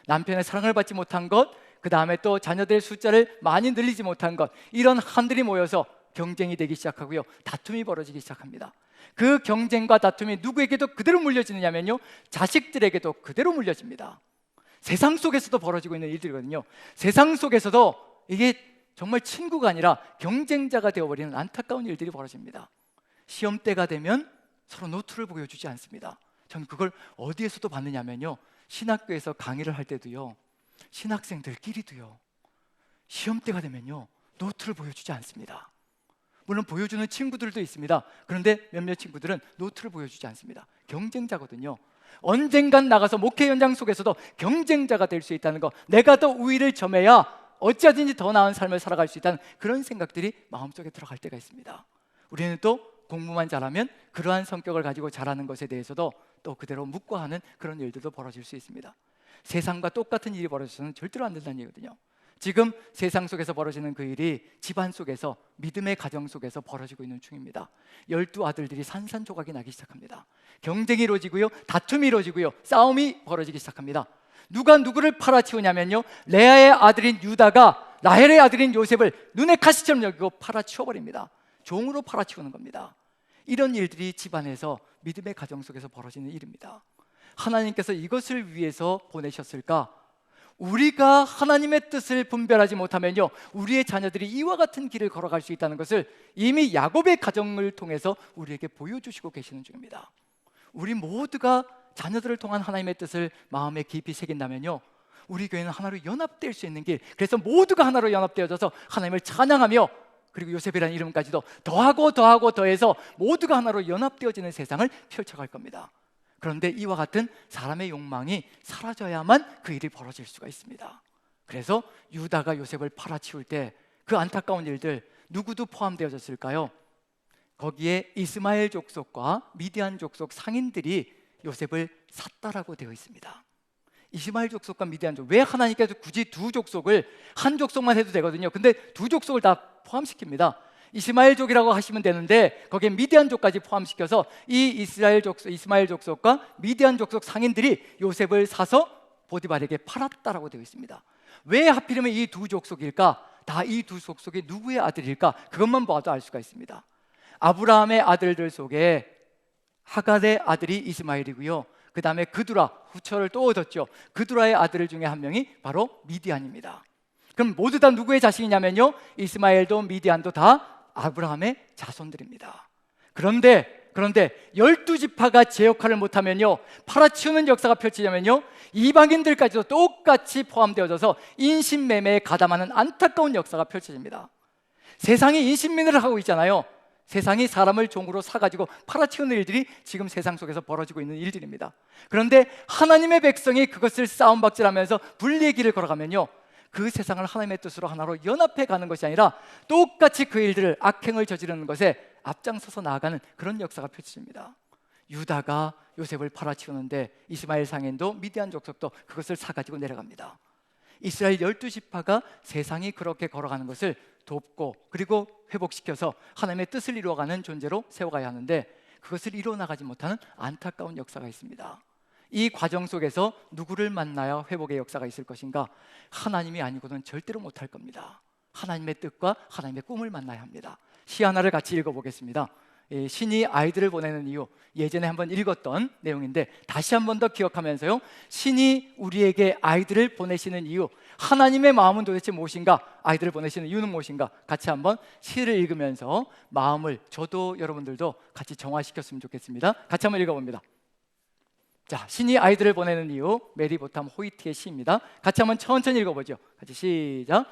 남편의 사랑을 받지 못한 것, 그 다음에 또 자녀들의 숫자를 많이 늘리지 못한 것, 이런 한들이 모여서 경쟁이 되기 시작하고요, 다툼이 벌어지기 시작합니다. 그 경쟁과 다툼이 누구에게도 그대로 물려지느냐면요, 자식들에게도 그대로 물려집니다. 세상 속에서도 벌어지고 있는 일들이거든요. 세상 속에서도 이게 정말 친구가 아니라 경쟁자가 되어버리는 안타까운 일들이 벌어집니다. 시험 때가 되면 서로 노트를 보여주지 않습니다. 전 그걸 어디에서도 봤느냐면요, 신학교에서 강의를 할 때도요, 신학생들끼리도요, 시험 때가 되면요 노트를 보여주지 않습니다. 물론 보여주는 친구들도 있습니다. 그런데 몇몇 친구들은 노트를 보여주지 않습니다. 경쟁자거든요. 언젠간 나가서 목회 현장 속에서도 경쟁자가 될 수 있다는 거, 내가 더 우위를 점해야 어찌하든지 더 나은 삶을 살아갈 수 있다는 그런 생각들이 마음속에 들어갈 때가 있습니다. 우리는 또 공부만 잘하면 그러한 성격을 가지고 자라는 것에 대해서도 또 그대로 묵과하는 그런 일들도 벌어질 수 있습니다. 세상과 똑같은 일이 벌어져서는 절대로 안 된다는 얘기거든요. 지금 세상 속에서 벌어지는 그 일이 집안 속에서, 믿음의 가정 속에서 벌어지고 있는 중입니다. 12아들들이 산산조각이 나기 시작합니다. 경쟁이 이루어지고요, 다툼이 이루어지고요, 싸움이 벌어지기 시작합니다. 누가 누구를 팔아치우냐면요, 레아의 아들인 유다가 라헬의 아들인 요셉을 눈의 가시처럼 여기고 팔아치워버립니다. 종으로 팔아치우는 겁니다. 이런 일들이 집안에서, 믿음의 가정 속에서 벌어지는 일입니다. 하나님께서 이것을 위해서 보내셨을까? 우리가 하나님의 뜻을 분별하지 못하면요, 우리의 자녀들이 이와 같은 길을 걸어갈 수 있다는 것을 이미 야곱의 가정을 통해서 우리에게 보여주시고 계시는 중입니다. 우리 모두가 자녀들을 통한 하나님의 뜻을 마음에 깊이 새긴다면요, 우리 교회는 하나로 연합될 수 있는 길, 그래서 모두가 하나로 연합되어져서 하나님을 찬양하며, 그리고 요셉이라는 이름까지도 더하고 더해서 모두가 하나로 연합되어지는 세상을 펼쳐갈 겁니다. 그런데 이와 같은 사람의 욕망이 사라져야만 그 일이 벌어질 수가 있습니다. 그래서 유다가 요셉을 팔아치울 때 그 안타까운 일들, 누구도 포함되어졌을까요? 거기에 이스마엘 족속과 미디안 족속 상인들이 요셉을 샀다라고 되어 있습니다. 이스마엘 족속과 미디안 족속, 왜 하나님께서 굳이 두 족속을, 한 족속만 해도 되거든요. 근데 두 족속을 다 포함시킵니다. 이스마엘족이라고 하시면 되는데 거기에 미디안족까지 포함시켜서 이 이스마엘 족속과 미디안 족속 상인들이 요셉을 사서 보디발에게 팔았다라고 되어 있습니다. 왜 하필이면 이 두 족속일까? 다 이 두 족속이 누구의 아들일까? 그것만 봐도 알 수가 있습니다. 아브라함의 아들들 속에 하갈의 아들이 이스마엘이고요, 그 다음에 그두라, 후처를 또 얻었죠. 그두라의 아들 중에 한 명이 바로 미디안입니다. 그럼 모두 다 누구의 자식이냐면요, 이스마엘도 미디안도 다 아브라함의 자손들입니다. 그런데 12지파가 제 역할을 못하면요, 팔아치우는 역사가 펼치자면요, 이방인들까지도 똑같이 포함되어져서 인신매매에 가담하는 안타까운 역사가 펼쳐집니다. 세상이 인신매매를 하고 있잖아요. 세상이 사람을 종으로 사가지고 팔아치우는 일들이 지금 세상 속에서 벌어지고 있는 일들입니다. 그런데 하나님의 백성이 그것을 싸움박질하면서 분리의 길을 걸어가면요, 그 세상을 하나님의 뜻으로 하나로 연합해 가는 것이 아니라 똑같이 그 일들을, 악행을 저지르는 것에 앞장서서 나아가는 그런 역사가 펼쳐집니다. 유다가 요셉을 팔아치우는데 이스마엘 상인도 미디안 족속도 그것을 사가지고 내려갑니다. 이스라엘 12지파가 세상이 그렇게 걸어가는 것을 돕고 그리고 회복시켜서 하나님의 뜻을 이루어가는 존재로 세워가야 하는데 그것을 이루어나가지 못하는 안타까운 역사가 있습니다. 이 과정 속에서 누구를 만나야 회복의 역사가 있을 것인가? 하나님이 아니고는 절대로 못할 겁니다. 하나님의 뜻과 하나님의 꿈을 만나야 합니다. 시 하나를 같이 읽어보겠습니다. 신이 아이들을 보내는 이유, 예전에 한번 읽었던 내용인데 다시 한 번 더 기억하면서요, 신이 우리에게 아이들을 보내시는 이유, 하나님의 마음은 도대체 무엇인가? 아이들을 보내시는 이유는 무엇인가? 같이 한번 시를 읽으면서 마음을, 저도 여러분들도 같이 정화시켰으면 좋겠습니다. 같이 한번 읽어봅니다. 자, 신이 아이들을 보내는 이유, 메리 보탐 호이트의 시입니다. 같이 한번 천천히 읽어보죠. 같이 시작.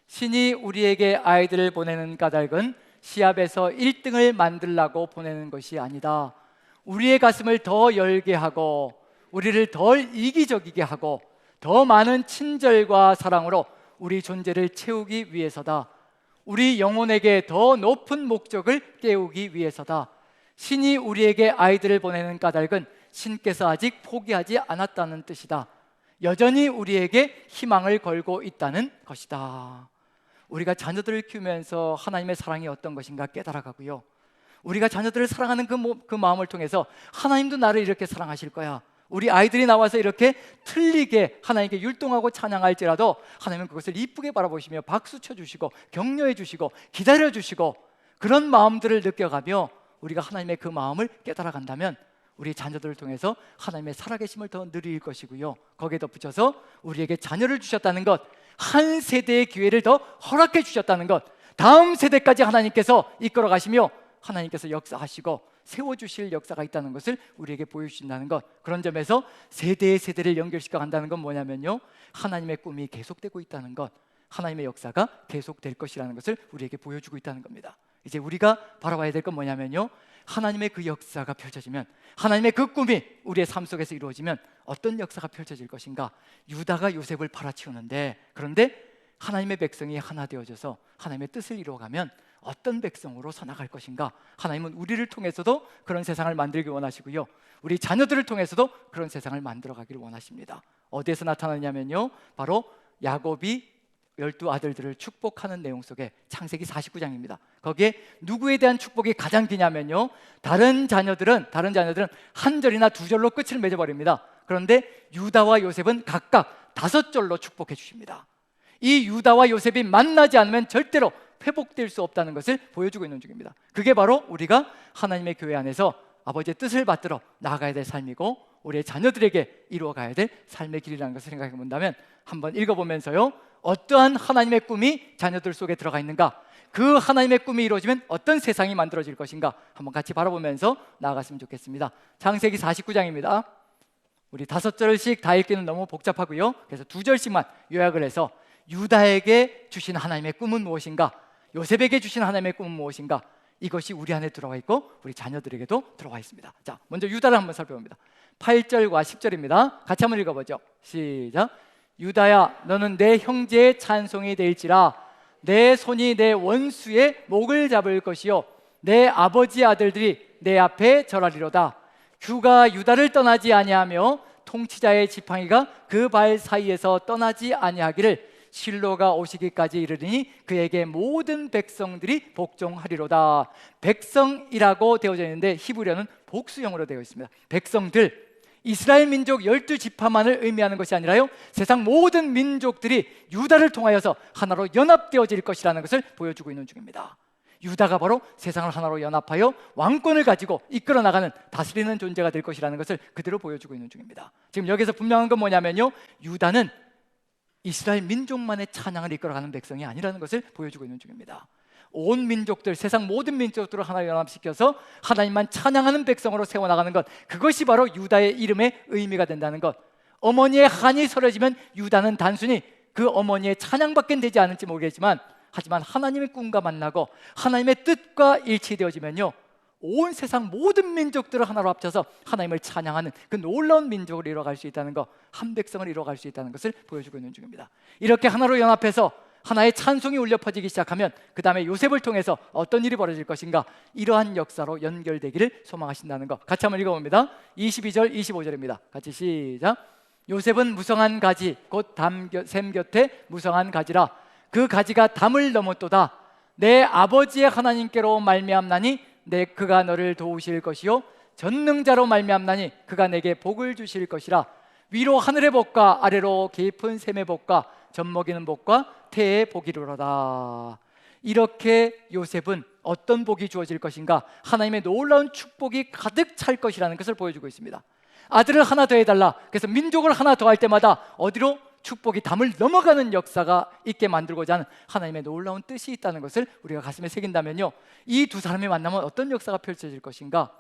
신이 우리에게 아이들을 보내는 까닭은 시합에서 1등을 만들라고 보내는 것이 아니다. 우리의 가슴을 더 열게 하고 우리를 덜 이기적이게 하고 더 많은 친절과 사랑으로 우리 존재를 채우기 위해서다. 우리 영혼에게 더 높은 목적을 깨우기 위해서다. 신이 우리에게 아이들을 보내는 까닭은 신께서 아직 포기하지 않았다는 뜻이다. 여전히 우리에게 희망을 걸고 있다는 것이다. 우리가 자녀들을 키우면서 하나님의 사랑이 어떤 것인가 깨달아가고요, 우리가 자녀들을 사랑하는 그 마음을 통해서 하나님도 나를 이렇게 사랑하실 거야, 우리 아이들이 나와서 이렇게 틀리게 하나님께 율동하고 찬양할지라도 하나님은 그것을 이쁘게 바라보시며 박수 쳐주시고 격려해 주시고 기다려 주시고, 그런 마음들을 느껴가며 우리가 하나님의 그 마음을 깨달아간다면 우리 자녀들을 통해서 하나님의 살아계심을 더 누릴 것이고요, 거기에 덧붙여서 우리에게 자녀를 주셨다는 것, 한 세대의 기회를 더 허락해 주셨다는 것, 다음 세대까지 하나님께서 이끌어 가시며 하나님께서 역사하시고 세워주실 역사가 있다는 것을 우리에게 보여주신다는 것, 그런 점에서 세대의 세대를 연결시켜 간다는 건 뭐냐면요, 하나님의 꿈이 계속되고 있다는 것, 하나님의 역사가 계속될 것이라는 것을 우리에게 보여주고 있다는 겁니다. 이제 우리가 바라봐야 될 건 뭐냐면요, 하나님의 그 역사가 펼쳐지면, 하나님의 그 꿈이 우리의 삶 속에서 이루어지면 어떤 역사가 펼쳐질 것인가? 유다가 요셉을 팔아치우는데, 그런데 하나님의 백성이 하나 되어져서 하나님의 뜻을 이루어가면 어떤 백성으로 살아갈 것인가? 하나님은 우리를 통해서도 그런 세상을 만들기 원하시고요, 우리 자녀들을 통해서도 그런 세상을 만들어가기를 원하십니다. 어디에서 나타나냐면요, 바로 야곱이 12아들들을 축복하는 내용 속에 창세기 49장입니다. 거기에 누구에 대한 축복이 가장 기냐면요, 다른 자녀들은 한 절이나 두 절로 끝을 맺어버립니다. 그런데 유다와 요셉은 각각 5절로 축복해 주십니다. 이 유다와 요셉이 만나지 않으면 절대로 회복될 수 없다는 것을 보여주고 있는 중입니다. 그게 바로 우리가 하나님의 교회 안에서 아버지의 뜻을 받들어 나아가야 될 삶이고, 우리의 자녀들에게 이루어가야 될 삶의 길이라는 것을 생각해 본다면, 한번 읽어보면서요, 어떠한 하나님의 꿈이 자녀들 속에 들어가 있는가, 그 하나님의 꿈이 이루어지면 어떤 세상이 만들어질 것인가 한번 같이 바라보면서 나아갔으면 좋겠습니다. 창세기 49장입니다. 우리 5절씩 다 읽기는 너무 복잡하고요, 그래서 2절씩만 요약을 해서 유다에게 주신 하나님의 꿈은 무엇인가, 요셉에게 주신 하나님의 꿈은 무엇인가, 이것이 우리 안에 들어가 있고 우리 자녀들에게도 들어가 있습니다. 자, 먼저 유다를 한번 살펴봅니다. 8절과 10절입니다. 같이 한번 읽어보죠. 시작. 유다야, 너는 내 형제의 찬송이 될지라. 내 손이 내 원수의 목을 잡을 것이요, 내 아버지 아들들이 내 앞에 절하리로다. 규가 유다를 떠나지 아니하며 통치자의 지팡이가 그 발 사이에서 떠나지 아니하기를 실로가 오시기까지 이르리니 그에게 모든 백성들이 복종하리로다. 백성이라고 되어져 있는데 히브리어는 복수형으로 되어 있습니다. 백성들, 이스라엘 민족 12지파만을 의미하는 것이 아니라요, 세상 모든 민족들이 유다를 통하여서 하나로 연합되어질 것이라는 것을 보여주고 있는 중입니다. 유다가 바로 세상을 하나로 연합하여 왕권을 가지고 이끌어 나가는 다스리는 존재가 될 것이라는 것을 그대로 보여주고 있는 중입니다. 지금 여기서 분명한 건 뭐냐면요, 유다는 이스라엘 민족만의 찬양을 이끌어가는 백성이 아니라는 것을 보여주고 있는 중입니다. 온 민족들, 세상 모든 민족들을 하나 연합시켜서 하나님만 찬양하는 백성으로 세워나가는 것, 그것이 바로 유다의 이름의 의미가 된다는 것. 어머니의 한이 서려지면 유다는 단순히 그 어머니의 찬양밖에 되지 않을지 모르겠지만, 하지만 하나님의 꿈과 만나고 하나님의 뜻과 일치되어지면요, 온 세상 모든 민족들을 하나로 합쳐서 하나님을 찬양하는 그 놀라운 민족을 이뤄갈 수 있다는 것, 한 백성을 이뤄갈 수 있다는 것을 보여주고 있는 중입니다. 이렇게 하나로 연합해서 하나의 찬송이 울려 퍼지기 시작하면 그 다음에 요셉을 통해서 어떤 일이 벌어질 것인가, 이러한 역사로 연결되기를 소망하신다는 것, 같이 한번 읽어봅니다. 22절 25절입니다. 같이 시작. 요셉은 무성한 가지 곧 샘 곁에 무성한 가지라. 그 가지가 담을 넘었도다. 내 아버지의 하나님께로 말미암나니 그가 너를 도우실 것이요, 전능자로 말미암나니 그가 내게 복을 주실 것이라. 위로 하늘의 복과 아래로 깊은 샘의 복과 젖먹이는 복과 태의 복이로다. 이렇게 요셉은 어떤 복이 주어질 것인가, 하나님의 놀라운 축복이 가득 찰 것이라는 것을 보여주고 있습니다. 아들을 하나 더 해달라, 그래서 민족을 하나 더 할 때마다 어디로 축복이 담을 넘어가는 역사가 있게 만들고자 하는 하나님의 놀라운 뜻이 있다는 것을 우리가 가슴에 새긴다면요, 이 두 사람이 만나면 어떤 역사가 펼쳐질 것인가.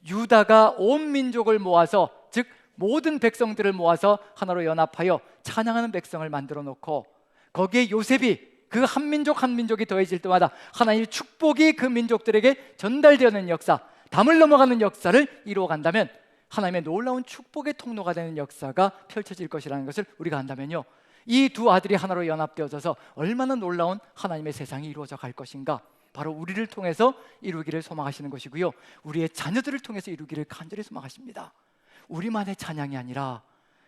유다가 온 민족을 모아서, 즉 모든 백성들을 모아서 하나로 연합하여 찬양하는 백성을 만들어 놓고, 거기에 요셉이 그 한 민족 한 민족이 더해질 때마다 하나님의 축복이 그 민족들에게 전달되는 역사, 담을 넘어가는 역사를 이루어간다면 하나님의 놀라운 축복의 통로가 되는 역사가 펼쳐질 것이라는 것을 우리가 안다면요, 이 두 아들이 하나로 연합되어져서 얼마나 놀라운 하나님의 세상이 이루어져 갈 것인가, 바로 우리를 통해서 이루기를 소망하시는 것이고요, 우리의 자녀들을 통해서 이루기를 간절히 소망하십니다. 우리만의 찬양이 아니라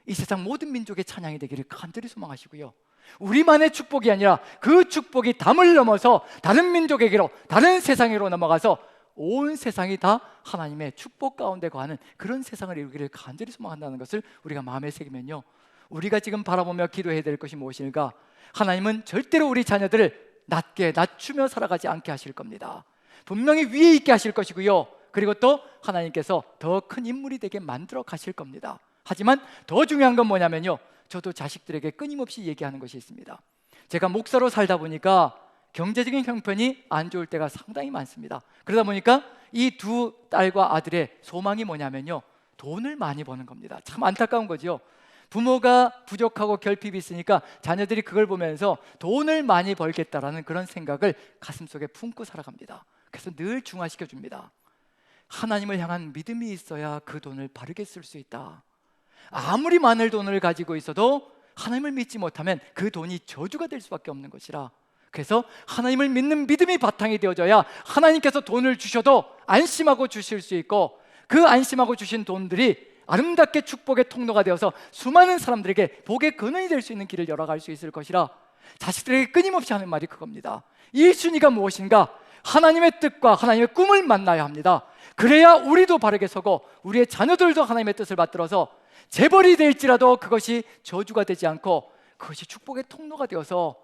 이 세상 모든 민족의 찬양이 되기를 간절히 소망하시고요, 우리만의 축복이 아니라 그 축복이 담을 넘어서 다른 민족에게로, 다른 세상으로 넘어가서 온 세상이 다 하나님의 축복 가운데 거하는 그런 세상을 이루기를 간절히 소망한다는 것을 우리가 마음에 새기면요, 우리가 지금 바라보며 기도해야 될 것이 무엇일까? 하나님은 절대로 우리 자녀들을 낮게 낮추며 살아가지 않게 하실 겁니다. 분명히 위에 있게 하실 것이고요, 그리고 또 하나님께서 더 큰 인물이 되게 만들어 가실 겁니다. 하지만 더 중요한 건 뭐냐면요, 저도 자식들에게 끊임없이 얘기하는 것이 있습니다. 제가 목사로 살다 보니까 경제적인 형편이 안 좋을 때가 상당히 많습니다. 그러다 보니까 이 두 딸과 아들의 소망이 뭐냐면요, 돈을 많이 버는 겁니다. 참 안타까운 거죠. 부모가 부족하고 결핍이 있으니까 자녀들이 그걸 보면서 돈을 많이 벌겠다라는 그런 생각을 가슴속에 품고 살아갑니다. 그래서 늘 중화시켜 줍니다. 하나님을 향한 믿음이 있어야 그 돈을 바르게 쓸 수 있다. 아무리 많은 돈을 가지고 있어도 하나님을 믿지 못하면 그 돈이 저주가 될 수밖에 없는 것이라. 그래서 하나님을 믿는 믿음이 바탕이 되어져야 하나님께서 돈을 주셔도 안심하고 주실 수 있고, 그 안심하고 주신 돈들이 아름답게 축복의 통로가 되어서 수많은 사람들에게 복의 근원이 될 수 있는 길을 열어갈 수 있을 것이라 자식들에게 끊임없이 하는 말이 그겁니다. 1순위가 무엇인가? 하나님의 뜻과 하나님의 꿈을 만나야 합니다. 그래야 우리도 바르게 서고 우리의 자녀들도 하나님의 뜻을 받들어서 재벌이 될지라도 그것이 저주가 되지 않고 그것이 축복의 통로가 되어서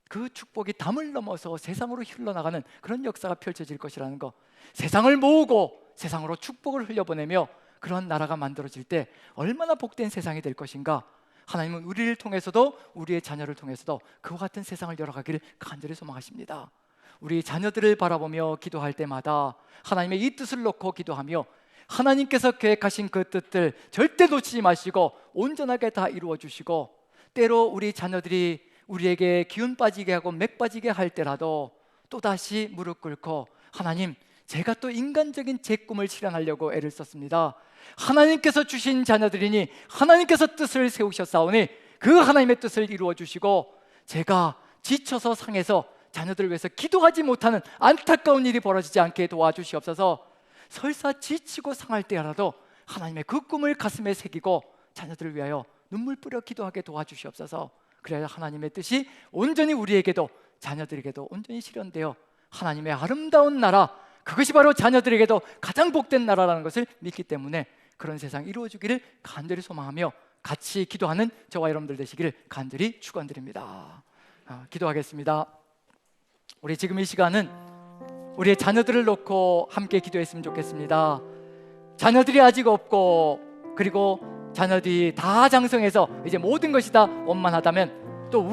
그 축복이 담을 넘어서 세상으로 흘러나가는 그런 역사가 펼쳐질 것이라는 것, 세상을 모으고 세상으로 축복을 흘려보내며 그런 나라가 만들어질 때 얼마나 복된 세상이 될 것인가. 하나님은 우리를 통해서도 우리의 자녀를 통해서도 그와 같은 세상을 열어가기를 간절히 소망하십니다. 우리 자녀들을 바라보며 기도할 때마다 하나님의 이 뜻을 놓고 기도하며 하나님께서 계획하신 그 뜻들 절대 놓치지 마시고 온전하게 다 이루어 주시고, 때로 우리 자녀들이 우리에게 기운 빠지게 하고 맥 빠지게 할 때라도 또다시 무릎 꿇고 하나님, 제가 또 인간적인 제 꿈을 실현하려고 애를 썼습니다. 하나님께서 주신 자녀들이니 하나님께서 뜻을 세우셨사오니 그 하나님의 뜻을 이루어 주시고, 제가 지쳐서 상해서 자녀들을 위해서 기도하지 못하는 안타까운 일이 벌어지지 않게 도와주시옵소서. 설사 지치고 상할 때라도 하나님의 그 꿈을 가슴에 새기고 자녀들을 위하여 눈물 뿌려 기도하게 도와주시옵소서. 그래야 하나님의 뜻이 온전히 우리에게도 자녀들에게도 온전히 실현되어 하나님의 아름다운 나라, 그것이 바로 자녀들에게도 가장 복된 나라라는 것을 믿기 때문에 그런 세상 이루어지기를 간절히 소망하며 같이 기도하는 저와 여러분들 되시기를 간절히 축원드립니다. 기도하겠습니다. 우리 지금 이 시간은 우리의 자녀들을 놓고 함께 기도했으면 좋겠습니다. 자녀들이 아직 없고 그리고 자녀들이 다 장성해서 이제 모든 것이 다 원만하다면 또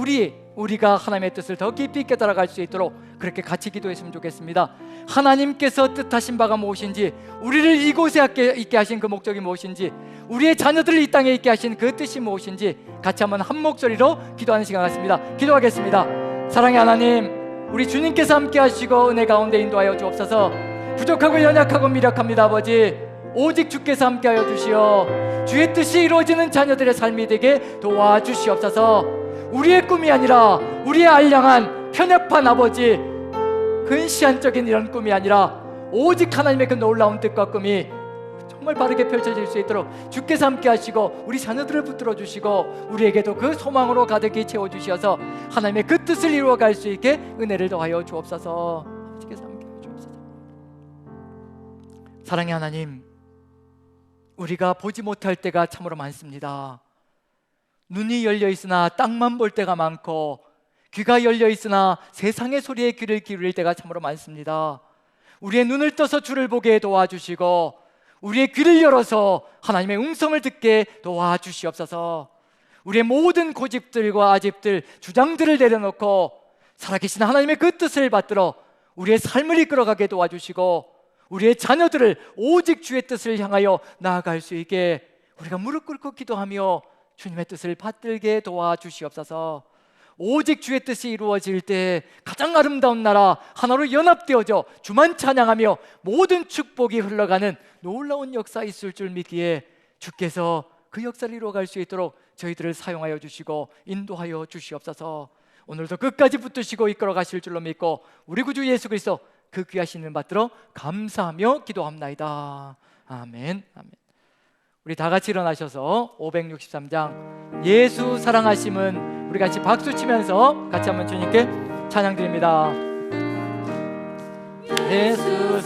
우리가 하나님의 뜻을 더 깊이 깨달아갈 수 있도록 그렇게 같이 기도했으면 좋겠습니다. 하나님께서 뜻하신 바가 무엇인지, 우리를 이곳에 있게 하신 그 목적이 무엇인지, 우리의 자녀들을 이 땅에 있게 하신 그 뜻이 무엇인지 같이 한번 한 목소리로 기도하는 시간 같습니다. 기도하겠습니다. 사랑의 하나님, 우리 주님께서 함께 하시고 은혜 가운데 인도하여 주옵소서. 부족하고 연약하고 미력합니다. 아버지, 오직 주께서 함께하여 주시어 주의 뜻이 이루어지는 자녀들의 삶이 되게 도와주시옵소서. 우리의 꿈이 아니라 우리의 알량한 편협한 아버지, 근시안적인 이런 꿈이 아니라 오직 하나님의 그 놀라운 뜻과 꿈이 정말 바르게 펼쳐질 수 있도록 주께서 함께 하시고 우리 자녀들을 붙들어 주시고 우리에게도 그 소망으로 가득히 채워주셔서 하나님의 그 뜻을 이루어갈 수 있게 은혜를 더하여 주옵소서. 아버지께서 함께 하여 주옵소서. 사랑의 하나님, 우리가 보지 못할 때가 참으로 많습니다. 눈이 열려 있으나 땅만 볼 때가 많고 귀가 열려 있으나 세상의 소리에 귀를 기울일 때가 참으로 많습니다. 우리의 눈을 떠서 주를 보게 도와주시고 우리의 귀를 열어서 하나님의 음성을 듣게 도와주시옵소서. 우리의 모든 고집들과 아집들, 주장들을 내려놓고 살아계신 하나님의 그 뜻을 받들어 우리의 삶을 이끌어가게 도와주시고 우리의 자녀들을 오직 주의 뜻을 향하여 나아갈 수 있게 우리가 무릎 꿇고 기도하며 주님의 뜻을 받들게 도와주시옵소서. 오직 주의 뜻이 이루어질 때 가장 아름다운 나라 하나로 연합되어져 주만 찬양하며 모든 축복이 흘러가는 놀라운 역사 있을 줄 믿기에 주께서 그 역사를 이루어갈 수 있도록 저희들을 사용하여 주시고 인도하여 주시옵소서. 오늘도 끝까지 붙드시고 이끌어 가실 줄로 믿고 우리 구주 예수 그리스도 그 귀하신 이름 받들어 감사하며 기도합나이다. 아멘. 아멘. 우리 다 같이 일어나셔서 563장 예수 사랑하심은 우리 같이 박수 치면서 같이 한번 주님께 찬양 드립니다. 예수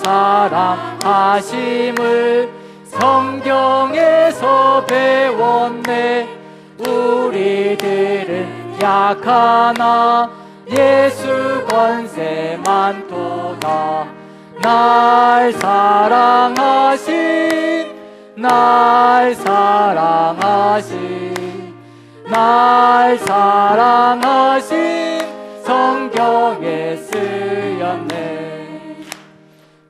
사랑하심을 성경에서 배웠네. 우리들은 약하나 예수 권세 많도다. 날 사랑하신 날 사랑하신 성경에 쓰였네.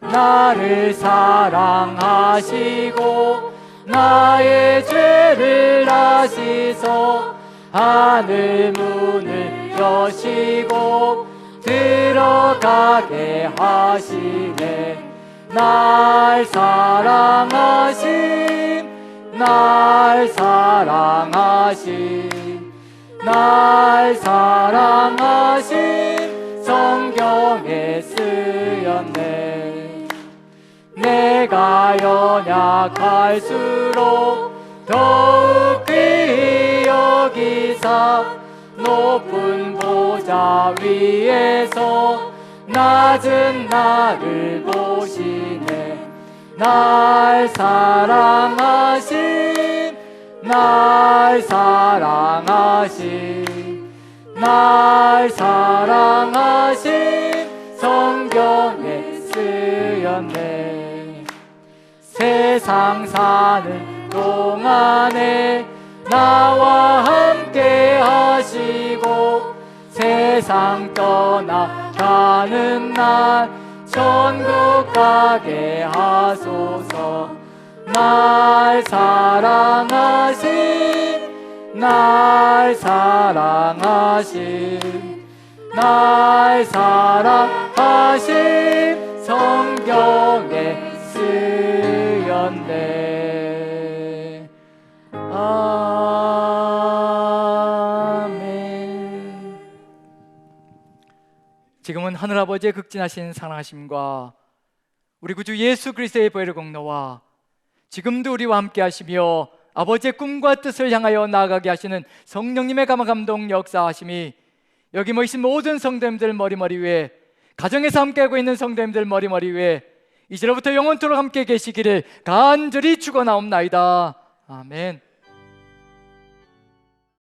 나를 사랑하시고 나의 죄를 아시소. 하늘 문을 여시고 들어가게 하시네. 날 사랑하신 날 사랑하신 성경에 성경에 쓰였네. 내가 연약할수록 더욱 귀히 여기사 높은 보좌 위에서 낮은 나를 보시네. 날 사랑하신, 날 사랑하신, 날 사랑하신 성경에 쓰였네. 세상 사는 동안에 나와 함께 하시고 세상 떠나가는 날 천국 가게 하소서. 날 사랑하신, 날 사랑하신, 날 사랑하신 성경에 쓰였네. 아멘. 지금은 하늘아버지의 극진하신 사랑하심과 우리 구주 예수 그리스도의 보혈의 공로와 지금도 우리와 함께 하시며 아버지의 꿈과 뜻을 향하여 나아가게 하시는 성령님의 감동 역사하심이 여기 모이신 모든 성도님들 머리머리 위에, 가정에서 함께하고 있는 성도님들 머리머리 위에 이제로부터 영원토록 함께 계시기를 간절히 축원하옵나이다. 아멘.